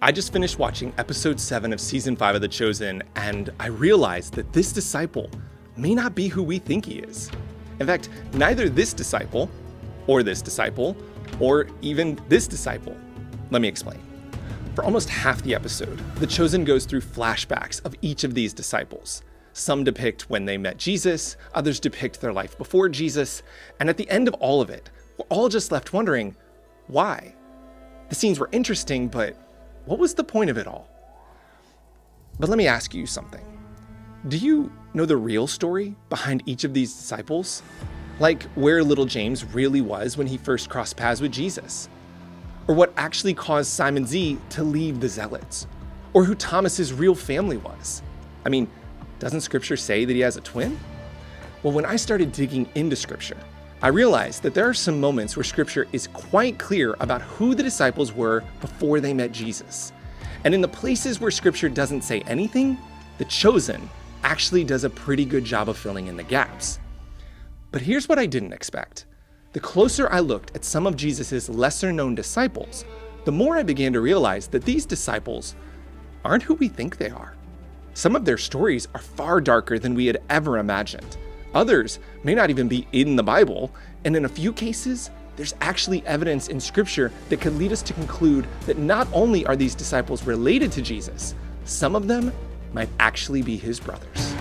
I just finished watching episode 7 of season 5 of The Chosen, and I realized that this disciple may not be who we think he is. In fact, neither this disciple, or even this disciple. Let me explain. For almost half the episode, The Chosen goes through flashbacks of each of these disciples. Some depict when they met Jesus, others depict their life before Jesus, and at the end of all of it, we're all just left wondering, why? The scenes were interesting, but what was the point of it all? But let me ask you something. Do you know the real story behind each of these disciples? Like where little James really was when he first crossed paths with Jesus? Or what actually caused Simon Z to leave the Zealots? Or who Thomas's real family was? I mean, doesn't Scripture say that he has a twin? Well, when I started digging into Scripture, I realized that there are some moments where Scripture is quite clear about who the disciples were before they met Jesus. And in the places where Scripture doesn't say anything, The Chosen actually does a pretty good job of filling in the gaps. But here's what I didn't expect. The closer I looked at some of Jesus' lesser-known disciples, the more I began to realize that these disciples aren't who we think they are. Some of their stories are far darker than we had ever imagined. Others may not even be in the Bible, and in a few cases, there's actually evidence in Scripture that could lead us to conclude that not only are these disciples related to Jesus, some of them might actually be his brothers.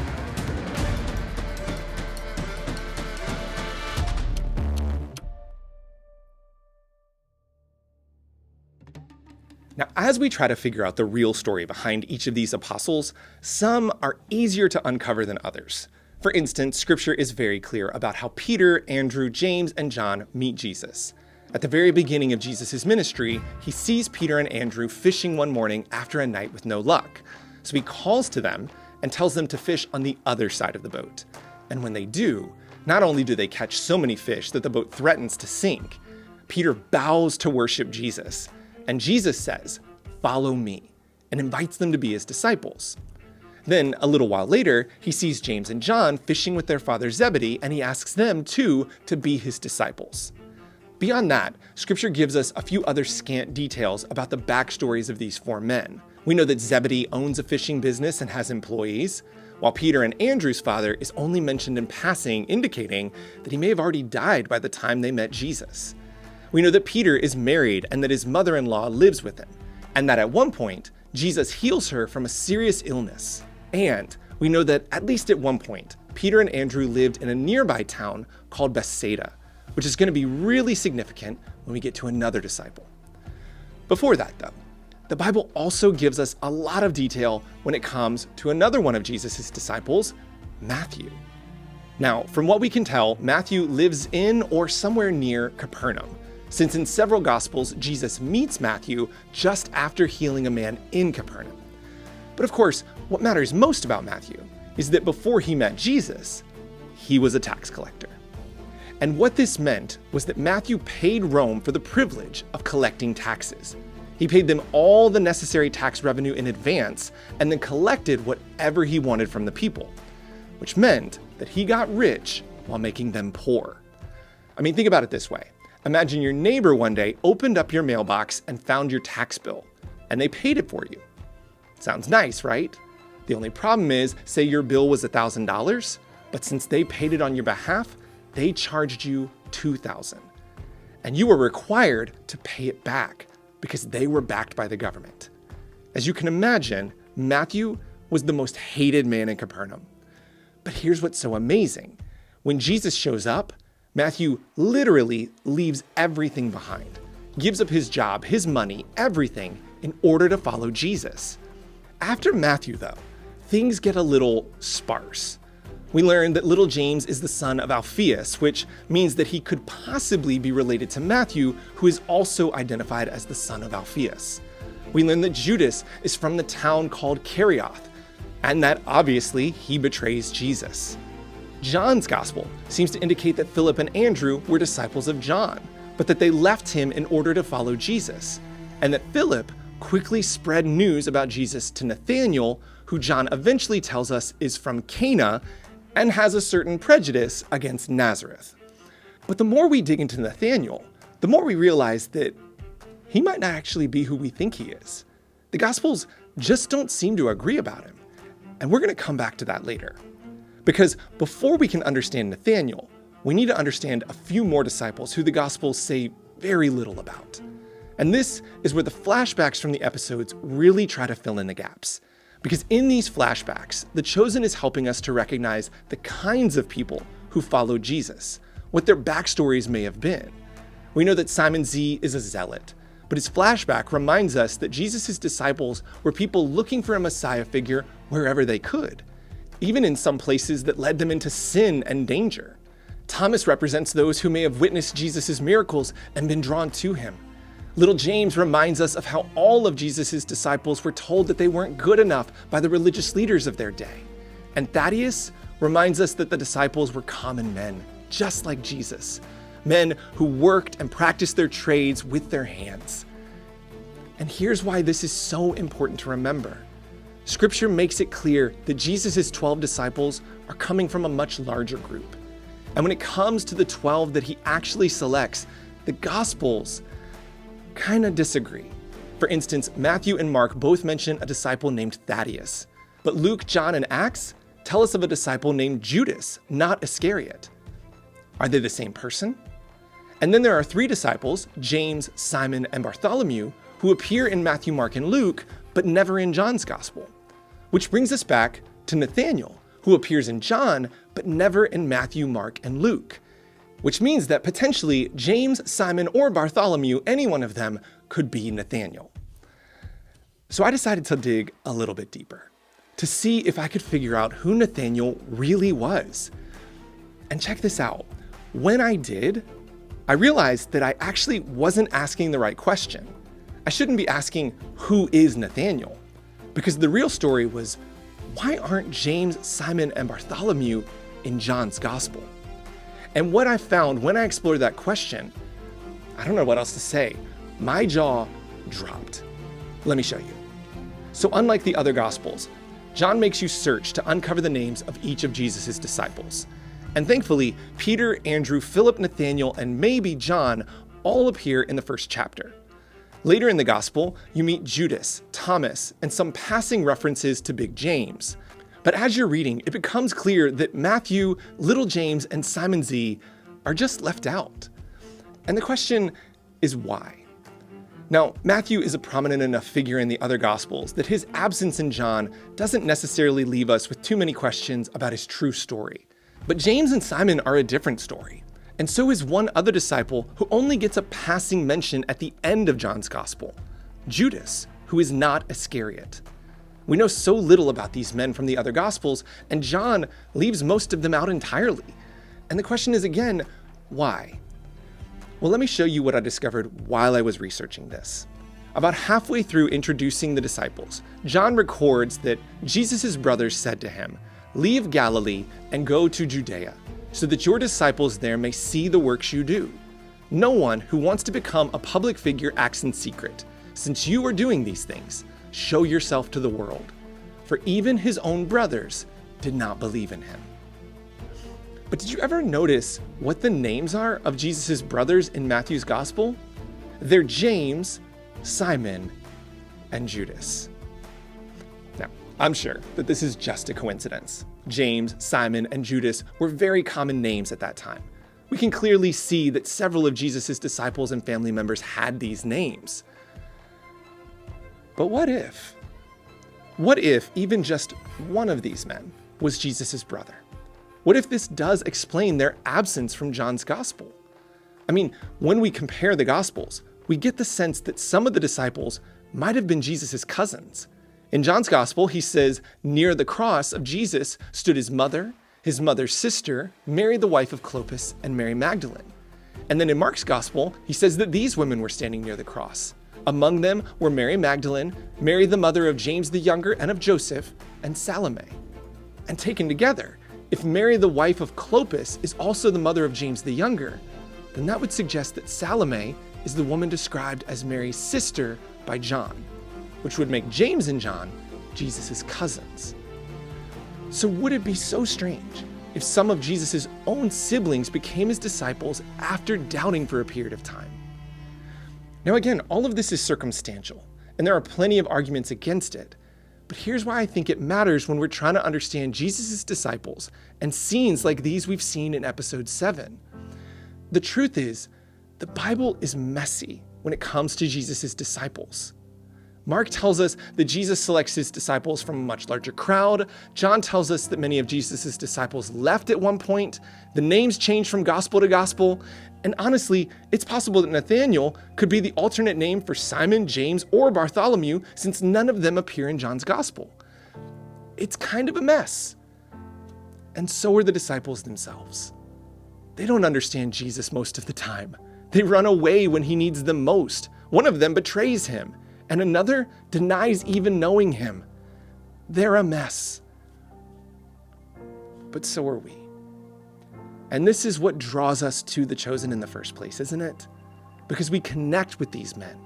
Now, as we try to figure out the real story behind each of these apostles, some are easier to uncover than others. For instance, Scripture is very clear about how Peter, Andrew, James, and John meet Jesus. At the very beginning of Jesus' ministry, he sees Peter and Andrew fishing one morning after a night with no luck. So he calls to them and tells them to fish on the other side of the boat. And when they do, not only do they catch so many fish that the boat threatens to sink, Peter bows to worship Jesus. And Jesus says, "Follow me," and invites them to be his disciples. Then, a little while later, he sees James and John fishing with their father Zebedee, and he asks them, too, to be his disciples. Beyond that, Scripture gives us a few other scant details about the backstories of these four men. We know that Zebedee owns a fishing business and has employees, while Peter and Andrew's father is only mentioned in passing, indicating that he may have already died by the time they met Jesus. We know that Peter is married and that his mother-in-law lives with him, and that at one point, Jesus heals her from a serious illness. And we know that at least at one point, Peter and Andrew lived in a nearby town called Bethsaida, which is going to be really significant when we get to another disciple. Before that, though, the Bible also gives us a lot of detail when it comes to another one of Jesus' disciples, Matthew. Now, from what we can tell, Matthew lives in or somewhere near Capernaum, since in several Gospels, Jesus meets Matthew just after healing a man in Capernaum. But of course, what matters most about Matthew is that before he met Jesus, he was a tax collector. And what this meant was that Matthew paid Rome for the privilege of collecting taxes. He paid them all the necessary tax revenue in advance and then collected whatever he wanted from the people, which meant that he got rich while making them poor. I mean, think about it this way. Imagine your neighbor one day opened up your mailbox and found your tax bill, and they paid it for you. Sounds nice, right? The only problem is, say your bill was $1,000, but since they paid it on your behalf, they charged you $2,000. And you were required to pay it back because they were backed by the government. As you can imagine, Matthew was the most hated man in Capernaum. But here's what's so amazing. When Jesus shows up, Matthew literally leaves everything behind, gives up his job, his money, everything in order to follow Jesus. After Matthew, though, things get a little sparse. We learn that little James is the son of Alphaeus, which means that he could possibly be related to Matthew, who is also identified as the son of Alphaeus. We learn that Judas is from the town called Kerioth, and that obviously he betrays Jesus. John's gospel seems to indicate that Philip and Andrew were disciples of John, but that they left him in order to follow Jesus, and that Philip quickly spread news about Jesus to Nathanael, who John eventually tells us is from Cana and has a certain prejudice against Nazareth. But the more we dig into Nathanael, the more we realize that he might not actually be who we think he is. the Gospels just don't seem to agree about him. And we're going to come back to that later. Because before we can understand Nathanael, we need to understand a few more disciples who the Gospels say very little about. And this is where the flashbacks from the episodes really try to fill in the gaps. Because in these flashbacks, The Chosen is helping us to recognize the kinds of people who followed Jesus, what their backstories may have been. We know that Simon Z is a zealot, but his flashback reminds us that Jesus' disciples were people looking for a Messiah figure wherever they could, even in some places that led them into sin and danger. Thomas represents those who may have witnessed Jesus' miracles and been drawn to him. Little James reminds us of how all of Jesus' disciples were told that they weren't good enough by the religious leaders of their day. And Thaddeus reminds us that the disciples were common men, just like Jesus, men who worked and practiced their trades with their hands. And here's why this is so important to remember. Scripture makes it clear that Jesus' 12 disciples are coming from a much larger group. And when it comes to the 12 that he actually selects, the Gospels kind of disagree. For instance, Matthew and Mark both mention a disciple named Thaddeus, but Luke, John, and Acts tell us of a disciple named Judas, not Iscariot. Are they the same person? And then there are 3 disciples, James, Simon, and Bartholomew, who appear in Matthew, Mark, and Luke, but never in John's Gospel. Which brings us back to Nathanael, who appears in John, but never in Matthew, Mark, and Luke. Which means that potentially James, Simon, or Bartholomew, any one of them, could be Nathanael. So I decided to dig a little bit deeper, to see if I could figure out who Nathanael really was. And check this out. When I did, I realized that I actually wasn't asking the right question. I shouldn't be asking, who is Nathanael? Because the real story was, why aren't James, Simon, and Bartholomew in John's Gospel? And what I found when I explored that question, I don't know what else to say. My jaw dropped. Let me show you. So unlike the other Gospels, John makes you search to uncover the names of each of Jesus' disciples. And thankfully, Peter, Andrew, Philip, Nathanael, and maybe John all appear in the first chapter. Later in the Gospel, you meet Judas, Thomas, and some passing references to Big James. But as you're reading, it becomes clear that Matthew, Little James, and Simon Z are just left out. And the question is why? Now, Matthew is a prominent enough figure in the other Gospels that his absence in John doesn't necessarily leave us with too many questions about his true story. But James and Simon are a different story. And so is one other disciple who only gets a passing mention at the end of John's Gospel, Judas, who is not Iscariot. We know so little about these men from the other Gospels, and John leaves most of them out entirely. And the question is again, why? Well, let me show you what I discovered while I was researching this. About halfway through introducing the disciples, John records that Jesus' brothers said to him, "Leave Galilee and go to Judea, so that your disciples there may see the works you do. No one who wants to become a public figure acts in secret. Since you are doing these things, show yourself to the world." For even his own brothers did not believe in him. But did you ever notice what the names are of Jesus' brothers in Matthew's Gospel? They're James, Simon, and Judas. Now, I'm sure that this is just a coincidence. James, Simon, and Judas were very common names at that time. We can clearly see that several of Jesus' disciples and family members had these names. But what if? What if even just one of these men was Jesus' brother? What if this does explain their absence from John's Gospel? I mean, when we compare the Gospels, we get the sense that some of the disciples might have been Jesus' cousins. In John's Gospel, he says, near the cross of Jesus stood his mother's sister, Mary the wife of Clopas, and Mary Magdalene. And then in Mark's Gospel, he says that these women were standing near the cross. Among them were Mary Magdalene, Mary the mother of James the Younger and of Joseph, and Salome. And taken together, if Mary the wife of Clopas is also the mother of James the Younger, then that would suggest that Salome is the woman described as Mary's sister by John, which would make James and John Jesus' cousins. So would it be so strange if some of Jesus' own siblings became his disciples after doubting for a period of time? Now again, all of this is circumstantial, and there are plenty of arguments against it. But here's why I think it matters when we're trying to understand Jesus' disciples and scenes like these we've seen in episode 7. The truth is, the Bible is messy when it comes to Jesus' disciples. Mark tells us that Jesus selects his disciples from a much larger crowd. John tells us that many of Jesus' disciples left at one point. The names change from gospel to gospel. And honestly, it's possible that Nathanael could be the alternate name for Simon, James, or Bartholomew, since none of them appear in John's gospel. It's kind of a mess. And so are the disciples themselves. They don't understand Jesus most of the time. They run away when he needs them most. One of them betrays him, and another denies even knowing him. They're a mess. But so are we. And this is what draws us to The Chosen in the first place, isn't it? Because we connect with these men.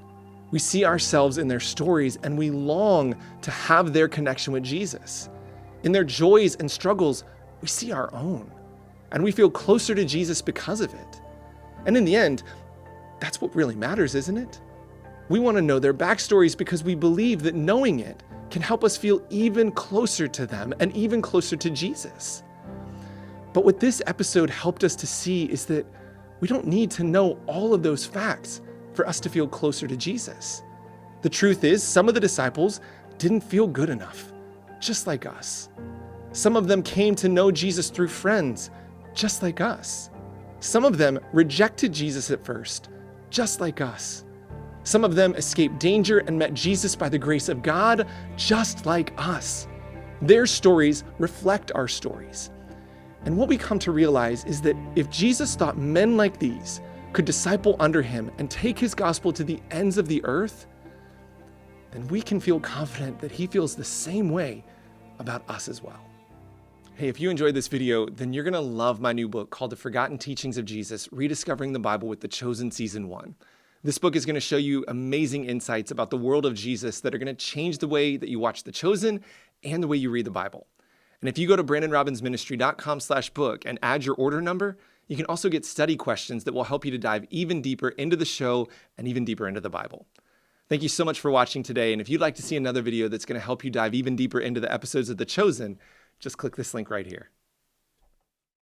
We see ourselves in their stories, and we long to have their connection with Jesus. In their joys and struggles, we see our own, and we feel closer to Jesus because of it. And in the end, that's what really matters, isn't it? We want to know their backstories because we believe that knowing it can help us feel even closer to them and even closer to Jesus. But what this episode helped us to see is that we don't need to know all of those facts for us to feel closer to Jesus. The truth is, some of the disciples didn't feel good enough, just like us. Some of them came to know Jesus through friends, just like us. Some of them rejected Jesus at first, just like us. Some of them escaped danger and met Jesus by the grace of God, just like us. Their stories reflect our stories. And what we come to realize is that if Jesus thought men like these could disciple under him and take his gospel to the ends of the earth, then we can feel confident that he feels the same way about us as well. Hey, if you enjoyed this video, then you're going to love my new book called The Forgotten Teachings of Jesus, Rediscovering the Bible with The Chosen Season 1. This book is going to show you amazing insights about the world of Jesus that are going to change the way that you watch The Chosen and the way you read the Bible. And if you go to brandonrobbinsministry.com/book and add your order number, you can also get study questions that will help you to dive even deeper into the show and even deeper into the Bible. Thank you so much for watching today. And if you'd like to see another video that's going to help you dive even deeper into the episodes of The Chosen, just click this link right here.